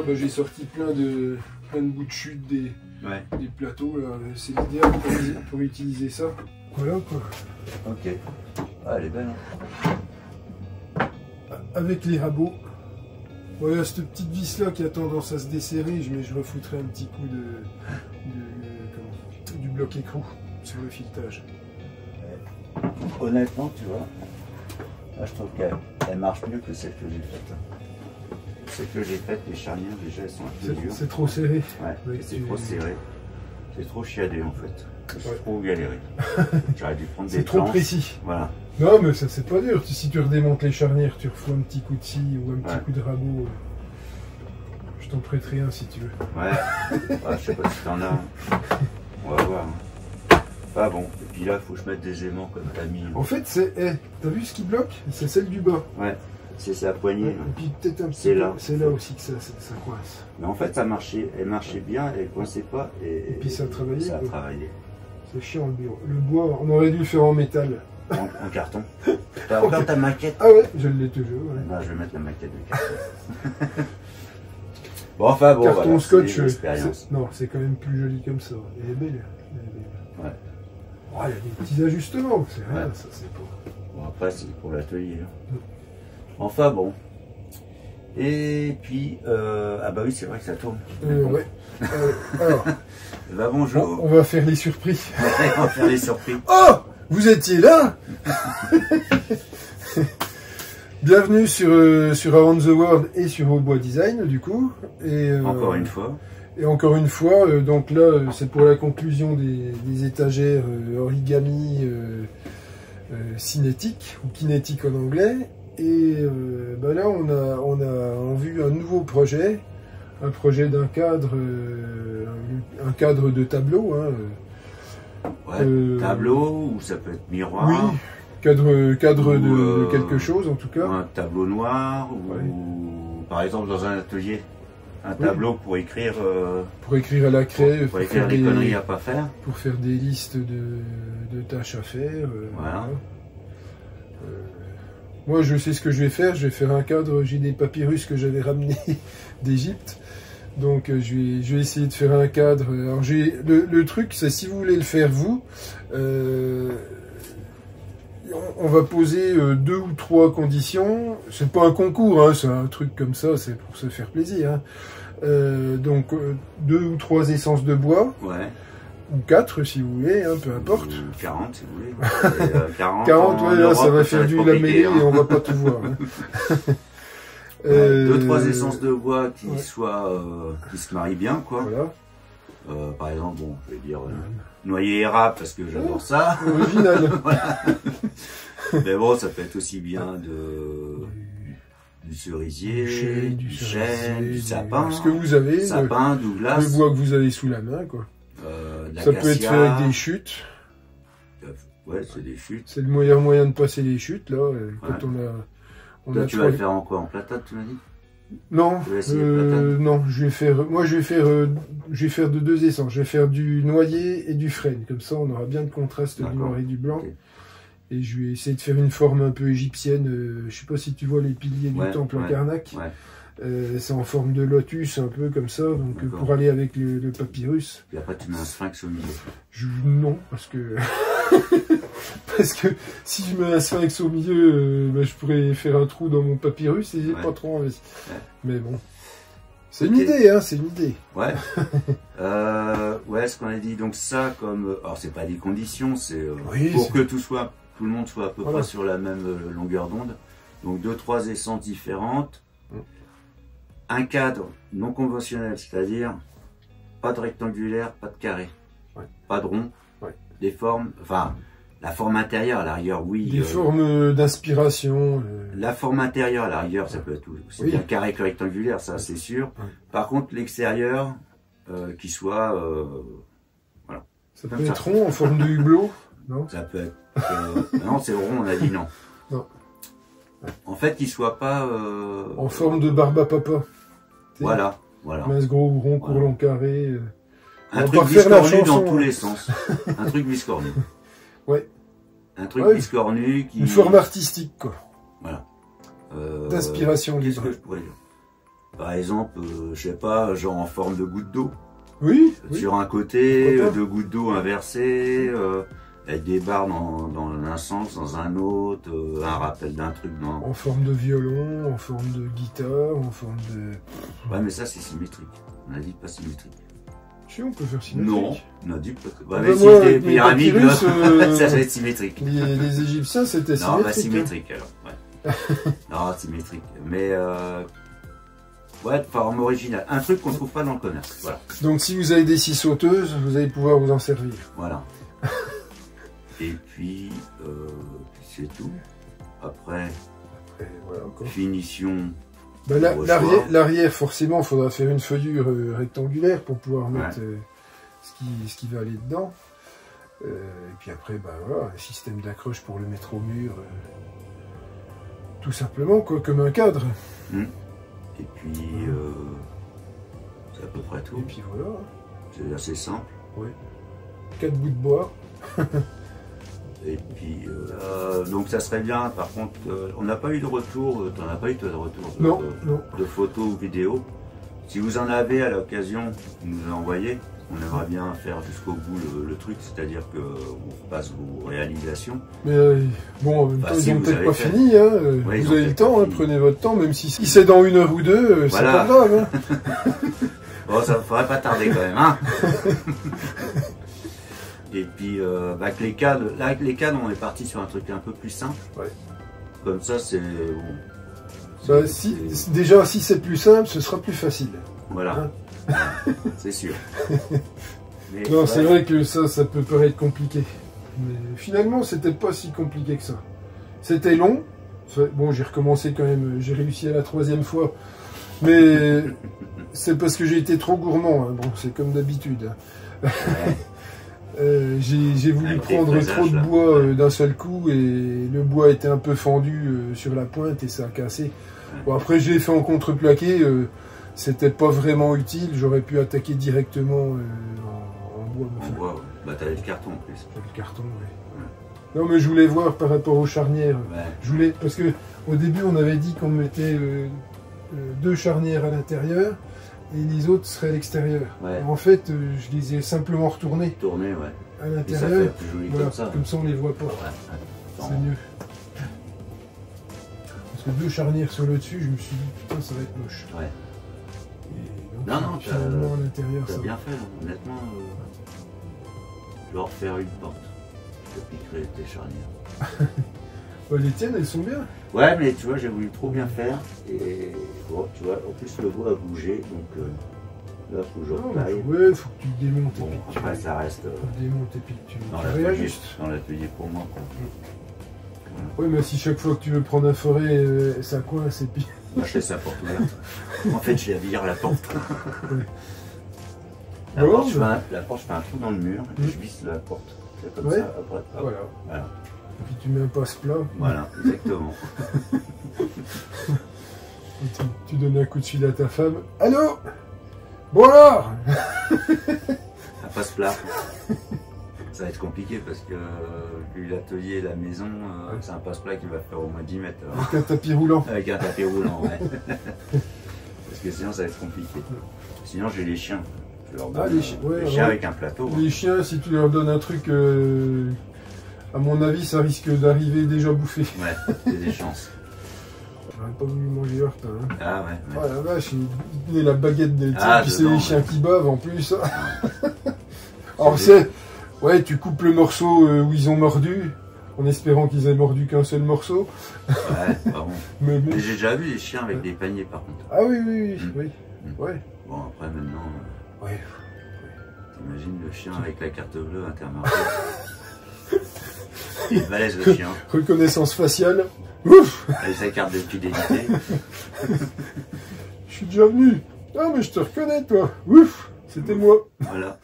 bah, j'ai sorti plein de bouts de chute des plateaux. C'est l'idéal pour utiliser ça. Voilà quoi. Ok. Ah, elle est belle. Hein. Avec les rabots. Voilà, cette petite vis là qui a tendance à se desserrer, je refoutrai un petit coup du bloc écrou sur le filetage. Honnêtement, tu vois, là, je trouve qu'elle marche mieux que celle que j'ai faite. Celle que j'ai faite, les charnières déjà elles sont un peu dures. C'est trop serré. Ouais, oui, c'est trop serré. C'est trop chiadé en fait. C'est trop galéré. J'aurais dû prendre des C'est trop planches. précis. Voilà. Non mais ça c'est pas dur. Si tu redémontes les charnières, tu refous un petit coup de scie ou un petit coup de rabot. Je t'en prêterai un si tu veux. Ouais. Je sais pas si t'en as. On va voir. Pas bon. Et puis là, il faut que je mette des aimants comme t'as mis. En fait, c'est. T'as vu ce qui bloque? C'est celle du bas. Ouais. C'est sa poignée. Et puis peut-être un petit C'est là. C'est là aussi que ça coince. Mais en fait, ça marchait. Elle marchait bien, elle coinçait pas. Et puis ça a travaillé. Ça a travaillé. C'est chiant le bureau. Le bois, on aurait dû le faire en métal. En carton. T'as encore ta maquette? Ah ouais, je l'ai toujours. Ouais. Non, je vais mettre la maquette de carton. Bon, enfin bon, carton voilà, scotch. Non, c'est quand même plus joli comme ça. Elle est belle. Ouais. Oh, il y a des petits ajustements, c'est rien, ça c'est pas. Bon, après, c'est pour l'atelier. Hein. Enfin bon. Et puis, ah bah oui, c'est vrai que ça tourne. Ouais. Alors. Bah bonjour. On va faire les surprises. On va faire les surprises. Oh! Vous étiez là? Bienvenue sur Around the World et sur Aubois Design, du coup. Et, encore une fois. Et encore une fois, donc là, c'est pour la conclusion des étagères origami cinétique, ou kinétique en anglais. Et bah là, on a vu un nouveau projet, un projet d'un cadre, un cadre de tableau. Hein, ouais, tableau, ou ça peut être miroir. Oui, cadre de quelque chose en tout cas. Ou un tableau noir, ou par exemple dans un atelier. Un tableau pour écrire à la craie, pour écrire des conneries à pas faire. Pour faire des listes de tâches à faire. Voilà. Moi, je sais ce que je vais faire. Je vais faire un cadre. J'ai des papyrus que j'avais ramenés d'Égypte. Donc, je vais essayer de faire un cadre. Alors, le truc, c'est si vous voulez le faire vous, on va poser 2 ou 3 conditions. C'est pas un concours, hein, c'est un truc comme ça, c'est pour se faire plaisir. Hein. Donc 2 ou 3 essences de bois. Ouais. Ou 4 si vous voulez, hein, peu importe. 40 si vous voulez. 40, ouais, là, ça va faire du lamellé et on va pas tout voir. Hein. 2-3 essences de bois qui soient qui se marient bien, quoi. Voilà. Par exemple, bon, je vais dire noyer érable parce que j'adore ça. Original. Voilà. Mais bon, ça peut être aussi bien du cerisier, du chêne, du sapin. Ce que vous avez. Sapin, Douglas. Le bois que vous avez sous la main, quoi. Ça peut être fait avec des chutes. Ouais, c'est des chutes. C'est le meilleur moyen de passer les chutes, là. Quand Toi, tu vas le faire en quoi? En platane, tu m'as dit? Non, non, je vais faire de 2 essences. Je vais faire du noyer et du frêne. Comme ça, on aura bien le contraste du noir et du blanc. Okay. Et je vais essayer de faire une forme un peu égyptienne. Je sais pas si tu vois les piliers du temple en Karnak. C'est en forme de lotus, un peu comme ça, donc pour aller avec le papyrus. Et après, tu mets un sphinx au milieu. Non, parce que si je mets un sphinx au milieu, je pourrais faire un trou dans mon papyrus et j'ai pas trop envie. Mais bon, c'est une idée, hein, c'est une idée. Ouais. Ouais, ce qu'on a dit, donc ça, comme, alors c'est pas des conditions, c'est pour que tout le monde soit à peu près sur la même longueur d'onde. Donc 2-3 essences différentes. Un cadre non conventionnel, c'est-à-dire pas de rectangulaire, pas de carré, pas de rond, des formes, enfin la forme intérieure à l'arrière, oui. Des formes d'inspiration. La forme intérieure à l'arrière, ça peut être aussi bien carré que rectangulaire, ça c'est sûr. Par contre, l'extérieur, qui soit, voilà. Ça peut être rond en forme de hublot, non? Ça peut être, non, c'est rond, on a dit non. Non. En fait, qu'il soit pas en forme de barbe à papa. Voilà, voilà. Mince, gros, rond, court, long, carré. Un truc biscornu dans tous les sens. Un truc biscornu. Ouais. Un truc biscornu qui... Une forme artistique, quoi. Voilà. D'inspiration. Qu'est-ce que je pourrais dire? Par exemple, je sais pas, genre en forme de goutte d'eau. Oui. Sur un côté, de gouttes d'eau inversées, avec des barres dans un sens, dans un autre, un rappel d'un truc. En forme de violon, en forme de guitare, en forme de... Ouais, mais ça c'est symétrique. On a dit pas symétrique. Si, on peut faire symétrique. Non, on a dit pas... Bah, mais si c'était pyramide, ça va être symétrique. Les Égyptiens, c'était symétrique. Non, bah symétrique alors, ouais. Non, symétrique. Mais... ouais, de forme originale. Un truc qu'on ne trouve pas dans le commerce. Voilà. Donc si vous avez des scies sauteuses, vous allez pouvoir vous en servir. Voilà. Et puis, c'est tout. Après voilà, finition. Bah, l'arrière, forcément, il faudra faire une feuillure rectangulaire pour pouvoir mettre ce qui va aller dedans. Et puis après, bah, voilà, un système d'accroche pour le mettre au mur. Tout simplement, quoi, comme un cadre. Et puis, c'est à peu près tout. Et puis voilà. C'est assez simple. Oui. 4 bouts de bois. Et puis, donc ça serait bien, par contre, on n'a pas eu de retour, tu n'en as pas eu de retour de photos ou vidéos. Si vous en avez à l'occasion, vous nous envoyez. On aimerait bien faire jusqu'au bout le truc, c'est-à-dire qu'on passe vos réalisations. Mais bon, en même temps, ils n'ont peut-être pas fini. Hein. Ouais, vous avez le temps, prenez votre temps, même si c'est dans 1 heure ou 2, voilà. C'est pas grave. Hein. Bon, ça ne faudrait pas tarder quand même. Hein. Et puis, avec les cadres, là, avec les cadres, on est parti sur un truc un peu plus simple. Ouais. Comme ça, c'est bon. Bah, déjà, si c'est plus simple, ce sera plus facile. Voilà. Hein. C'est sûr. Mais, non, c'est vrai que ça peut paraître compliqué. Mais finalement, c'était pas si compliqué que ça. C'était long. Bon, j'ai recommencé quand même. J'ai réussi à la 3e fois. Mais c'est parce que j'ai été trop gourmand. Hein. Bon, c'est comme d'habitude. Hein. J'ai voulu prendre trop de bois d'un seul coup et le bois était un peu fendu sur la pointe et ça a cassé. Bon, après, j'ai fait en contreplaqué. C'était pas vraiment utile, j'aurais pu attaquer directement en bois. En bois, ouais. Bah t'avais le carton en plus. J'avais le carton, oui. Ouais. Non mais je voulais voir par rapport aux charnières. Ouais. Je voulais, parce que au début on avait dit qu'on mettait 2 charnières à l'intérieur et les autres seraient à l'extérieur. Ouais. En fait, je les ai simplement retournées. Tournées, ouais. À l'intérieur. Ça fait plus joli voilà, comme ça on les voit pas. Ouais. C'est mieux. Parce que 2 charnières sur le dessus, je me suis dit putain ça va être moche. Ouais. Non, non, tu as bien fait, honnêtement. Je vais en refaire une porte. Je te piquerai tes charnières. Ouais, les tiennes, elles sont bien. Ouais, mais tu vois, j'ai voulu trop bien faire. Et bon, tu vois, en plus le bois a bougé. Donc là, faut que je retaille. Ouais, faut que tu démontes. Bon, et puis ça reste. Faut que tu démontes et puis tu réajustes. Dans l'atelier pour moi. Quoi. Ouais, mais si chaque fois que tu veux prendre un forêt, ça coince et puis. Moi, je fais sa porte ouverte. En fait, je vais vire la porte. La porte, je fais un trou dans le mur et je visse la porte. C'est comme ça, après. Hop, voilà. Et puis tu mets un passe-plat. Voilà, exactement. tu donnes un coup de fil à ta femme. Allô? Bon alors? Un passe-plat. Ça va être compliqué parce que l'atelier et la maison, c'est un passe-plat qui va faire au moins 10 mètres. Alors. Avec un tapis roulant. Avec un tapis roulant, ouais. Parce que sinon, ça va être compliqué. Sinon, j'ai les chiens. Je leur donne les chiens avec un plateau. Les chiens, si tu leur donnes un truc, à mon avis, ça risque d'arriver déjà bouffé. Ouais, c'est des chances. J'aurais pas voulu manger heurte. Hein. Ah ouais. Oh la vache, il la baguette des puis c'est les chiens qui bavent en plus. Alors c'est... Ouais, tu coupes le morceau où ils ont mordu, en espérant qu'ils aient mordu qu'un seul morceau. Ouais, pas bon. Mais bon. J'ai déjà vu des chiens avec des paniers par contre. Ah oui, oui. Ouais. Bon, après maintenant... Ouais. T'imagines le chien avec la carte bleue intermarché. Il est balèze le chien. Reconnaissance faciale. Ouf. Avec sa carte de fidélité. Je suis déjà venu. Ah mais je te reconnais toi. Ouf. C'était moi. Voilà.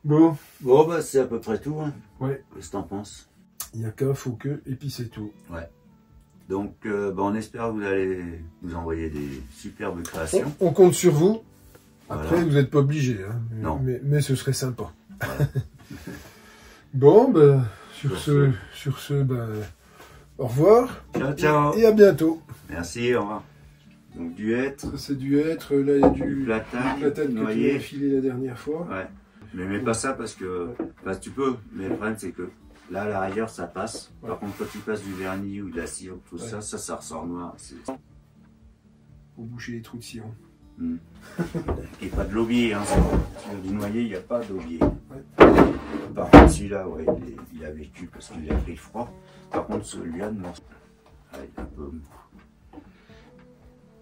Bon, bah c'est à peu près tout. Hein. Ouais. Qu'est-ce que t'en penses? Il n'y a qu'un, faut que, et puis c'est tout. Ouais. Donc, on espère que vous allez nous envoyer des superbes créations. On compte sur vous. Après, vous n'êtes pas obligés. Hein. Non. Mais ce serait sympa. Voilà. Bon, ben, sur ce, au revoir. Ciao, ciao. Et à bientôt. Merci, au revoir. Donc du hêtre. Ça c'est du hêtre, là il y a du platane que tu as filé la dernière fois. Ouais. Mais mets pas ça parce que tu peux, mais le problème c'est que là à l'arrière ça passe. Par contre quand tu passes du vernis ou de la cire, tout ça, ça ressort noir. Pour boucher les trous de sirop. Et pas de l'aubier, hein. Sur du noyer, il n'y a pas d'aubier. Par contre celui-là, ouais, il a vécu parce qu'il a pris froid. Par contre celui-là, non. Ah, il est un peu...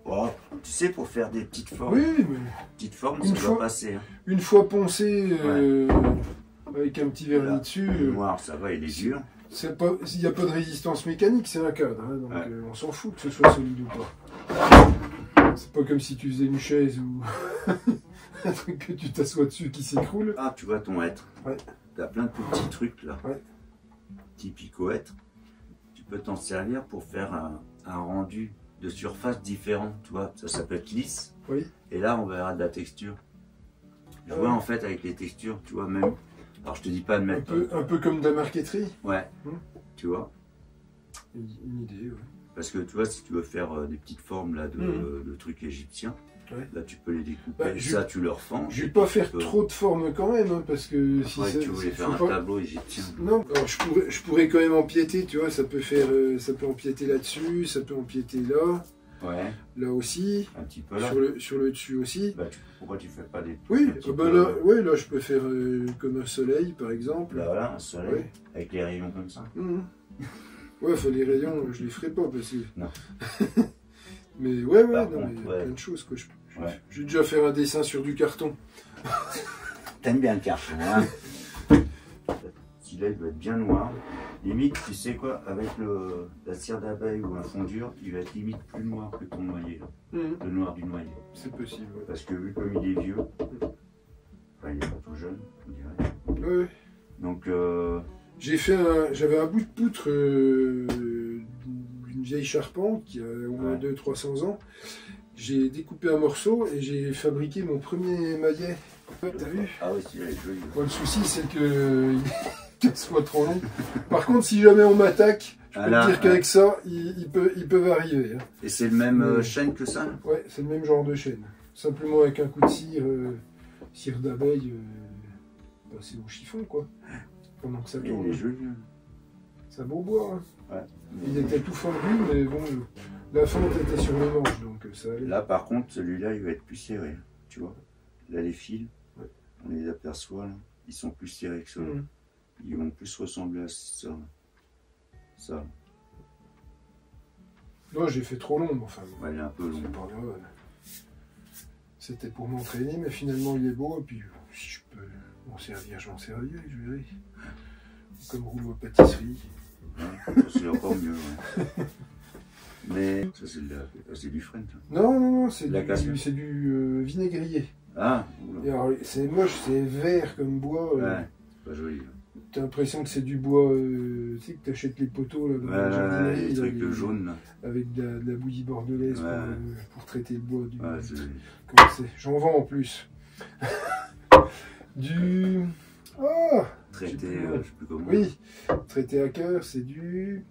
Oh, tu sais, pour faire des petites formes, petites formes, ça doit passer. Hein. Une fois poncé, avec un petit vernis dessus. Le noir, ça va, il est dur. Il n'y a pas de résistance mécanique, c'est un cadre. Hein, donc on s'en fout que ce soit solide ou pas. C'est pas comme si tu faisais une chaise ou un truc que tu t'assois dessus qui s'écroule. Ah, tu vois ton hêtre. T'as plein de petits trucs là. Petit pico-hêtre. Tu peux t'en servir pour faire un rendu de surface différent, tu vois, ça peut être lisse. Et là, on verra de la texture. Je vois en fait avec les textures, tu vois, même. Alors, je te dis pas de mettre. Un peu comme de la marqueterie. Ouais. Tu vois. Une idée, Parce que tu vois, si tu veux faire des petites formes là de trucs égyptiens, là tu peux les découper. Ça, tu leur fends. Je vais pas faire trop de formes quand même, hein, parce que si tu voulais faire un tableau égyptien. Non, alors je pourrais quand même empiéter, tu vois, ça peut empiéter là-dessus, ça peut empiéter là. Là aussi. Un petit peu là. Sur le dessus aussi. Pourquoi tu fais pas des... là je peux faire comme un soleil par exemple. Là voilà, un soleil, avec les rayons comme ça. Les rayons, je les ferai pas parce que... Non. Mais il y a plein de choses quoi. Je vais déjà faire un dessin sur du carton. T'aimes bien le carton, hein? Celui-là, il doit être bien noir. Limite, tu sais quoi, avec la cire d'abeille ou un fondure, il va être limite plus noir que ton noyer. Le noir du noyer. C'est possible. Parce que vu comme il est vieux, enfin il est pas tout jeune, on dirait. Donc j'avais un bout de poutre d'une vieille charpente qui a au moins 200-300 ans. J'ai découpé un morceau et j'ai fabriqué mon premier maillet. T'as vu? Ah oui, celui-là est joli. Le souci c'est que qu'il soit trop long. Par contre, si jamais on m'attaque, je peux te dire qu'avec ça, ils peuvent arriver. Hein. Et c'est le même chêne que ça? Ouais, c'est le même genre de chêne. Simplement avec un coup de cire d'abeille passé au chiffon, quoi. Pendant que ça tourne. Il est joli. C'est un beau bois. Hein. Il était tout fendu, mais bon, la fente était sur le manche, donc ça allait. Là, par contre, celui-là, il va être plus serré. Tu vois? Là, les fils, on les aperçoit, là. Ils sont plus serrés que ceux-là. Ils vont plus ressembler à ça. Non, j'ai fait trop long, enfin. Il est un peu long. C'était pour m'entraîner, mais finalement il est beau, et puis si je peux m'en servir, je m'en servirai, je verrai. Comme rouleau à pâtisserie. C'est encore mieux, Mais ça c'est du frêne. Non, c'est du vinaigrier. Ah, c'est moche, c'est vert comme bois. Pas joli. T'as l'impression que c'est du bois, tu sais que t'achètes les poteaux là, dans la jardinerie, les trucs de jaune là. Avec de la bouillie bordelaise pour traiter le bois. Comment c'est? J'en vends en plus. Traité, je sais plus comment. Oui, traité à cœur, c'est du...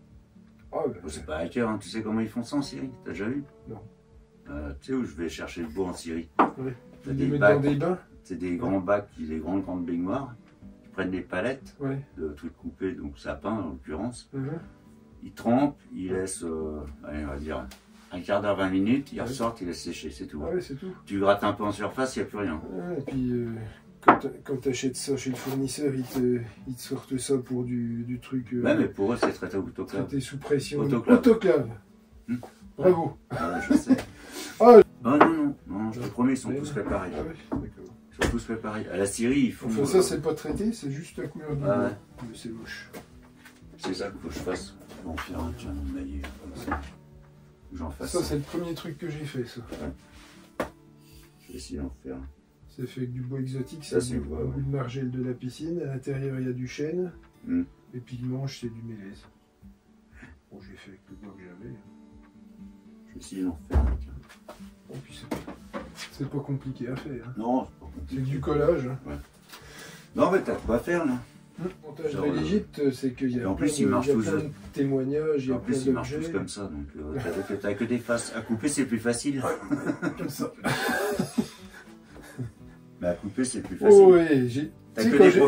c'est pas à cœur, hein. Tu sais comment ils font ça en Syrie? T'as déjà vu? Non. Tu sais où je vais chercher le bois en Syrie? T'as des bacs, dans des bains? C'est des grands bacs, des grandes baignoires. Ils prennent des palettes de trucs coupés, donc sapin en l'occurrence. Ils trempent, ils laissent, allez, on va dire, un quart d'heure, 20 minutes, ils ressortent, ils laissent sécher, c'est tout. C'est tout. Tu grattes un peu en surface, il n'y a plus rien. Et puis, quand tu achètes ça chez le fournisseur, ils te sortent ça pour du truc... mais pour eux, c'est traité autoclave. Traité sous pression. Autoclave. Bravo. Je sais. Non, je te promets, ils sont tous fait pareil. Ils sont tous fait pareil. À la Syrie, ils font... ça, c'est pas traité, c'est juste la couleur du bois. Mais c'est moche. C'est ça qu'il faut que je fasse. Je vais en faire un maillet comme ça. J'en fasse ça. C'est le premier truc que j'ai fait, ça. Je vais essayer d'en faire. C'est fait avec du bois exotique, c'est un bout de margelle de la piscine. À l'intérieur, il y a du chêne. Et puis le manche, c'est du mélèze. Bon, j'ai fait avec le bois que j'avais. Je vais essayer d'en faire. Et puis c'est pas compliqué à faire. Hein. Non, c'est pas compliqué. C'est du collage. Hein. Non, mais t'as quoi faire là. L'avantage de l'Égypte, c'est qu'il y a en plus, plein de témoignages, il y a plein d'objets. En plus, ils marchent tous comme ça, donc t'as que des faces. À couper, c'est plus facile. Comme ça. Mais à couper, c'est plus facile. Oh oui,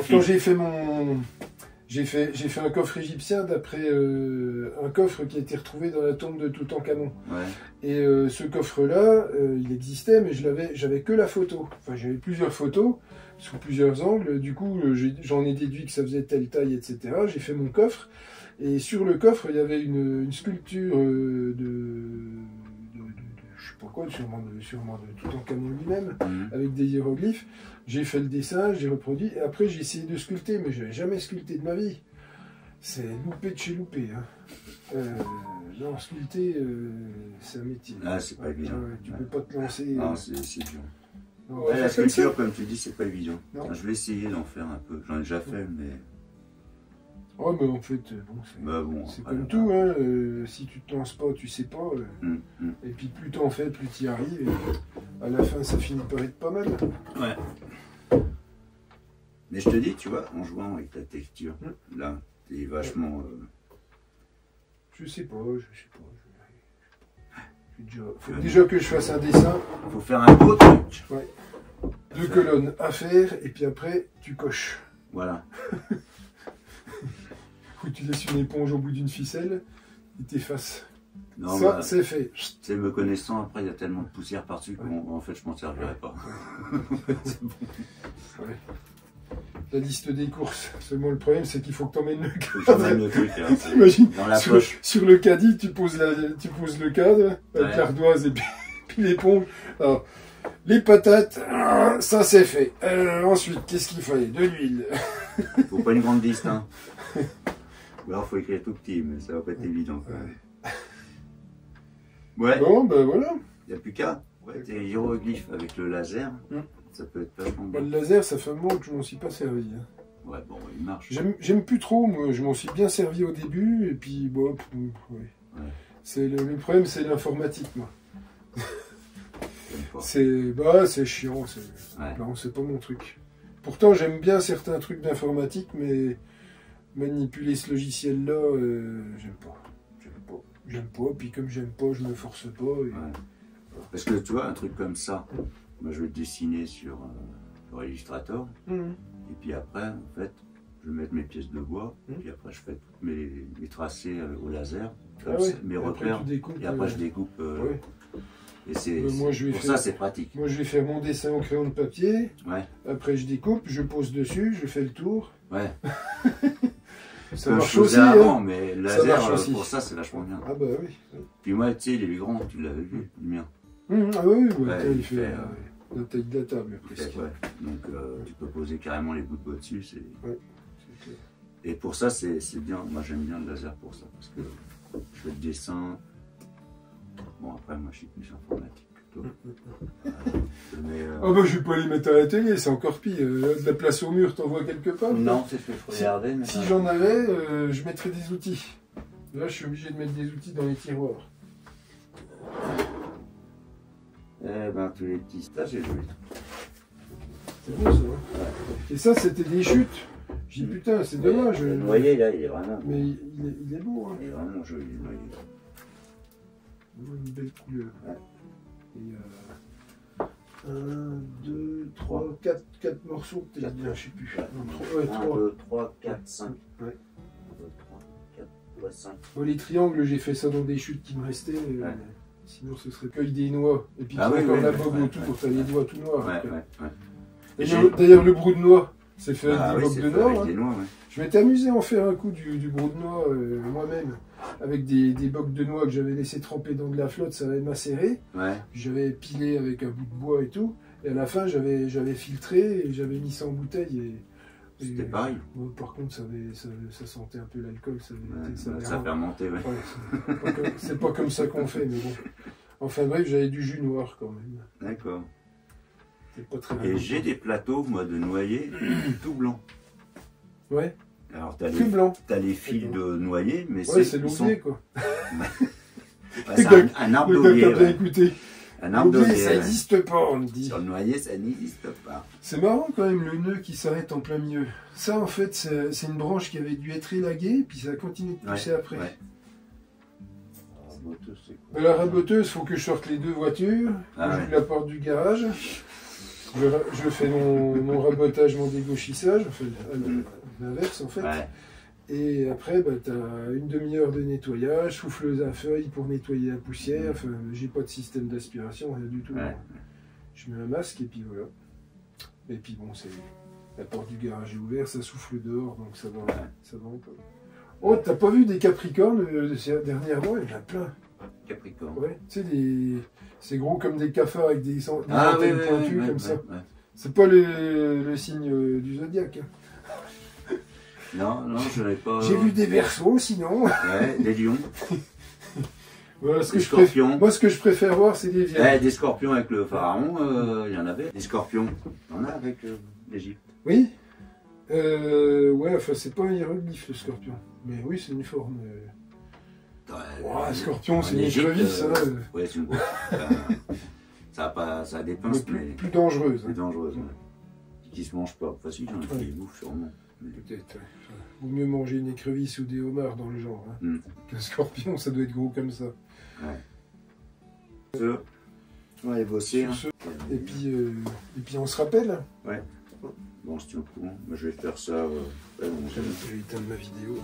quand j'ai fait mon... J'ai fait un coffre égyptien d'après un coffre qui a été retrouvé dans la tombe de Toutankhamon. Ouais. Et ce coffre-là, il existait, mais j'avais que la photo. Enfin, j'avais plusieurs photos, sous plusieurs angles. Du coup, j'en ai déduit que ça faisait telle taille, etc. J'ai fait mon coffre. Et sur le coffre, il y avait une sculpture je sais pas quoi, sûrement de Toutankhamon lui-même, avec des hiéroglyphes. J'ai fait le dessin, j'ai reproduit, et après j'ai essayé de sculpter, mais je n'avais jamais sculpté de ma vie. C'est loupé de chez loupé. Hein. Non, sculpter, c'est un métier. Ah, c'est pas évident. Tu peux pas te lancer. Non, c'est dur. Non, la sculpture, comme tu dis, c'est pas évident. Je vais essayer d'en faire un peu. J'en ai déjà fait, mais... Oh, mais en fait, c'est comme tout, hein. Si tu te lances pas, tu sais pas. Et puis plus t'en fais, plus t'y arrives. Et à la fin, ça finit par être pas mal. Ouais. Mais je te dis, tu vois, en jouant avec ta texture, là, t'es vachement... Je sais pas. Faut déjà que je fasse un dessin. Faut faire un beau truc. Ouais. 2 colonnes à faire, et puis après, tu coches. Voilà. Où tu laisses une éponge au bout d'une ficelle et t'effaces. Non, ça, bah, c'est fait. C'est me connaissant, après il y a tellement de poussière par-dessus qu'en fait je m'en servirai pas. C'est bon. Ouais. La liste des courses. Seulement le problème c'est qu'il faut que tu emmènes le cadre. Faut que j'emmène le truc. Hein, t'imagines, dans la poche. Sur le caddie, tu poses le cadre avec l'ardoise et puis l'éponge. Alors, les patates, ça c'est fait. Ensuite, qu'est-ce qu'il fallait? De l'huile. Faut pas une grande liste, hein. Ou alors faut écrire tout petit, mais ça va pas être évident. Ouais. Bon, ben voilà. Il n'y a plus qu'à. Ouais, tes hiéroglyphes avec le laser, ça peut être vachement bon. Le laser, ça fait un moment que je m'en suis pas servi. Hein. Ouais, bon, il marche. J'aime plus trop, moi. Je m'en suis bien servi au début, et puis, bon, le problème, c'est l'informatique, moi. C'est chiant. Non, c'est pas mon truc. Pourtant, j'aime bien certains trucs d'informatique, mais manipuler ce logiciel-là, j'aime pas. Puis comme j'aime pas, je me force pas. Et... Parce que tu vois, un truc comme ça, moi je vais le dessiner sur Illustrator, et puis après, en fait, je vais mettre mes pièces de bois, et puis après je fais tous mes tracés au laser, mes repères, et après je découpe. Et ça, c'est pratique. Moi, je vais faire mon dessin au crayon de papier. Après, je découpe, je pose dessus, je fais le tour. Ouais. Ça marche aussi. Avant, mais le laser, pour ça, c'est vachement bien. Ah bah oui. Puis moi, tu sais, il est grand, tu l'avais vu, le mien. Ah oui, il fait la taille de la table, presque. Donc, tu peux poser carrément les bouts de bois dessus. Et pour ça, c'est bien. Moi, j'aime bien le laser pour ça, parce que je fais le dessin. Bon, après, moi, je suis plus informatique plutôt. Oh bah, je vais pas les mettre à la télé, c'est encore pire. De la place au mur, t'en vois quelque part? Non, c'est fait, faut regarder. Si j'en avais, je mettrais des outils. Là, je suis obligé de mettre des outils dans les tiroirs. Eh ben, tous les petits stages, j'ai joué. C'est bon, ça, hein. Et ça, c'était des chutes. J'ai dit, putain, c'est dommage. Le noyer, là, il est vraiment... Mais il est beau, hein. Il est vraiment joli, le noyer. Une belle couleur. Et 1, 2, 3, 4 morceaux, peut-être bien, je sais plus. 1, 2, 3, 4, 5. 1, 2, 3, 4, 5. Bon, les triangles, j'ai fait ça dans des chutes qui me restaient. Sinon, ce serait cueille des noix. Et puis, encore la bogue autour, t'as les doigts tout noirs. D'ailleurs, le brou de noix, c'est fait avec des bogues de noix. Je m'étais amusé à en faire un coup du brou de noix moi-même. Avec des bocs de noix que j'avais laissé tremper dans de la flotte, ça avait macéré. J'avais pilé avec un bout de bois et tout. Et à la fin, j'avais filtré et j'avais mis ça en bouteille. C'était pareil. Par contre, ça sentait un peu l'alcool. Ça fermentait, c'est pas comme ça qu'on fait, mais bon. Enfin bref, j'avais du jus noir quand même. D'accord. Pas très et j'ai des plateaux, moi, de noyer tout blanc. Ouais. Alors, t'as les fils de noyer, mais c'est l'oublier, quoi. C'est un arbre d'oublier. Écoutez. Un arbre de ça n'existe pas, on me dit. Sur le noyer, ça n'existe pas. C'est marrant quand même le nœud qui s'arrête en plein milieu. Ça, en fait, c'est une branche qui avait dû être élaguée, puis ça a continué de pousser après. Ouais. La raboteuse, il faut que je sorte les deux voitures, j'ouvre la porte du garage, je fais mon rabotage, mon dégauchissage, enfin l'inverse en fait. Ouais. Et après, tu as une demi-heure de nettoyage, souffleuse à feuilles pour nettoyer la poussière. Enfin, j'ai pas de système d'aspiration, rien du tout. Ouais. Je mets un masque et puis voilà. Et puis bon, la porte du garage est ouverte, ça souffle dehors, donc ça va encore. Oh, t'as pas vu des capricornes dernièrement? Il y en a plein. Capricorne. Ouais, tu sais, c'est gros comme des cafards avec des antennes pointues comme ça. Ouais. C'est pas le signe du zodiaque. Non, je n'avais pas. J'ai vu des Verseaux, sinon. Ouais, des lions. Voilà, des scorpions. Moi, ce que je préfère voir, c'est des vierges. Des scorpions avec le pharaon, il y en avait. Des scorpions, il y en a avec l'Égypte. Oui. Ouais, enfin, c'est pas un hiéroglyphe, le scorpion. Mais oui, c'est une forme. Un scorpion, c'est une écrevisse, ça. Ouais, c'est une grosse. Ça a des pinces, mais. Plus dangereuse. Plus dangereuse, ouais. Qui se mange pas. Enfin, si, j'en ai fait des bouffes, sûrement. Peut-être. Vaut mieux manger une écrevisse ou des homards dans le genre. Hein. Qu'un scorpion, ça doit être gros comme ça. Ouais. On va aller bosser. Hein. Et puis on se rappelle. Ouais. Bon, je tiens au courant. Je vais faire ça. Je vais éteindre ma vidéo.